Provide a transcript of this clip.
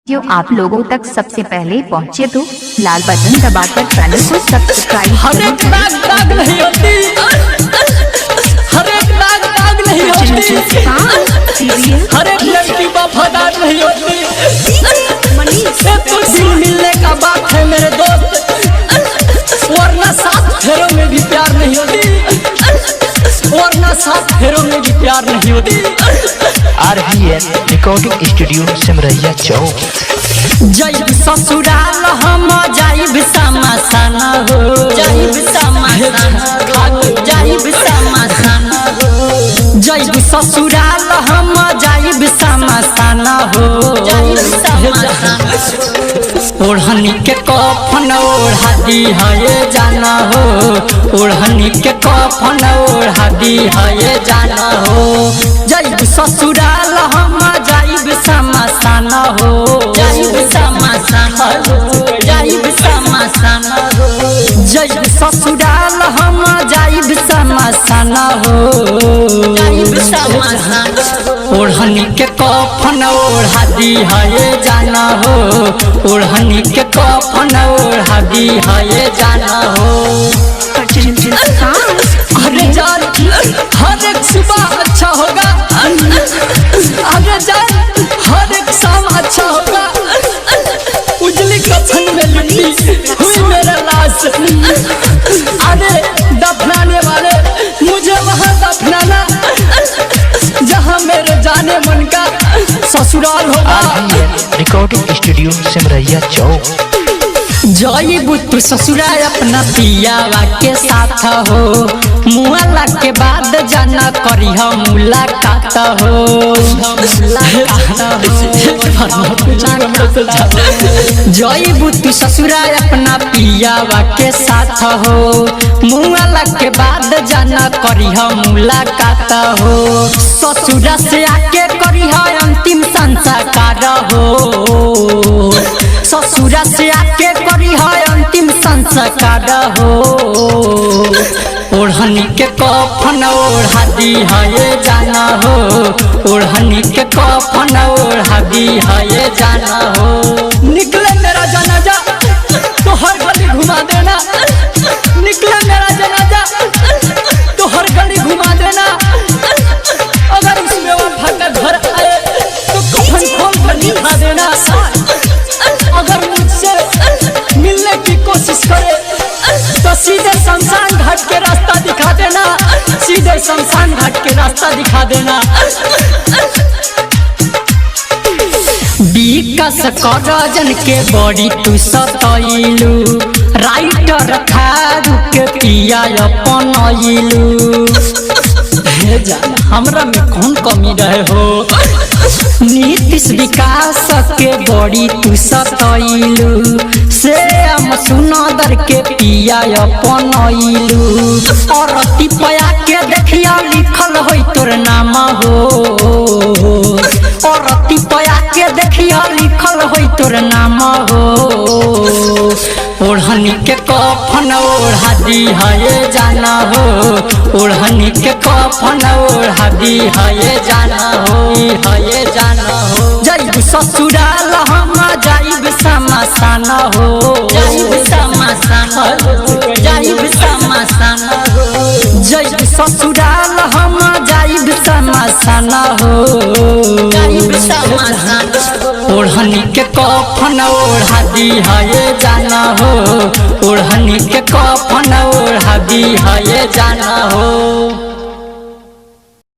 जो आप लोगों तक सबसे पहले पहुंचे तो लाल बटन दबाकर चैनल को सब्सक्राइब। हर एक दाग नहीं होती, हर एक दाग नहीं होती, हर एक लड़की वफादार नहीं होती। तो दिल मिलने का बात है मेरे दोस्त, वरना 7 फेरों में भी प्यार नहीं होती, वरना 7 फेरों में भी प्यार नहीं होती। RVN रिकॉर्डिंग स्टूडियो सिमरैया चौक। जैब ससुराल हम जाइब समासाना हो, जाइब समासाना, जाइब समासाना हो। जैब ससुराल हम जाइब समासाना हो, जाइब समासाना। ओढ़नी के कफन ओढ़ा दी है जाना हो, ओढ़नी के कफन ओढ़ा दी है जाना हो। जैब ससुराल हम जाइब समासाना हो, जाइब समासाना हो, जाइब समासाना हो। जैब ससुराल हम जाइब समासाना हो, जाइब समासाना हो। ओढ़नी के कफन ओढ़ा दी है जाना हो, ओढ़नी के कफन ओढ़ा दी है जाना हो। अरे जान हर एक सुबह अच्छा होगा, अरे जान हर एक शाम अच्छा होगा। उजली कफन में लिपटी हुई मेरा लाश, अरे दफनाने वाले मुझे वहाँ दफनाना जहाँ मेरे जाने मन का ससुराल होगा। RVN रिकॉर्डिंग स्टूडियो सिमरैया चौक। जाइबू तू ससुरा अपना पियावा के साथ हो, मुआला के बाद जाना करी हम मुलाकात हो। जाइबू तू ससुरा अपना पियावा के साथ हो, मुआला के बाद जाना करी हम मुलाकात हो। ससुरा से आके करी है अंतिम संस्कार हो, ससुरा से आके करी है अंतिम संस्कार हो। ओढ़नी के कफन ओढ़ा दी है जाना हो, ओढ़नी के कफन ओढ़ा दी है जाना हो। निकले मेरा जनाजा तो हर गली घुमा देना, निकले मेरा जनाजा तो हर गली घुमा देना। अगर उसमें वफा का घर आए तो कफन खोल कर दिखा देना। अगर मुझसे मिलने की कोशिश करे तो सीधे शमशान घाट के रास्ता दिखा देना, सीधे शमशान घाट के रास्ता दिखा देना। विकास करजन के बड़ी तू सतैलू, राइटर थारू के पिया अपनैलू। हमरा में कौन कमी रहे हो? नीतीश विकास के बड़ी तू सतैलू, से हम सुनदर के पिया अपनैलू। और टिपया के देखिया लिखल होई तोर नाम हो, और टिपया के देखिया लिखल होई तोर नाम हो। ओढ़नी के कफन ओढ़ा दी है जाना हो, ओढ़नी के कफन ओढ़ा दी है जाना हो, है जाना हो। जाइब ससुराल हम जाइब समासाना हो, जाइब समासाना हो, जाइब समासाना हो। जाइब ससुराल हम जाइब समासाना हो, जाइब समासाना हो। ओढ़नी के कफन ओढ़ा दी है जाना हो, ओढ़नी के कफन ओढ़ा दी है जाना हो।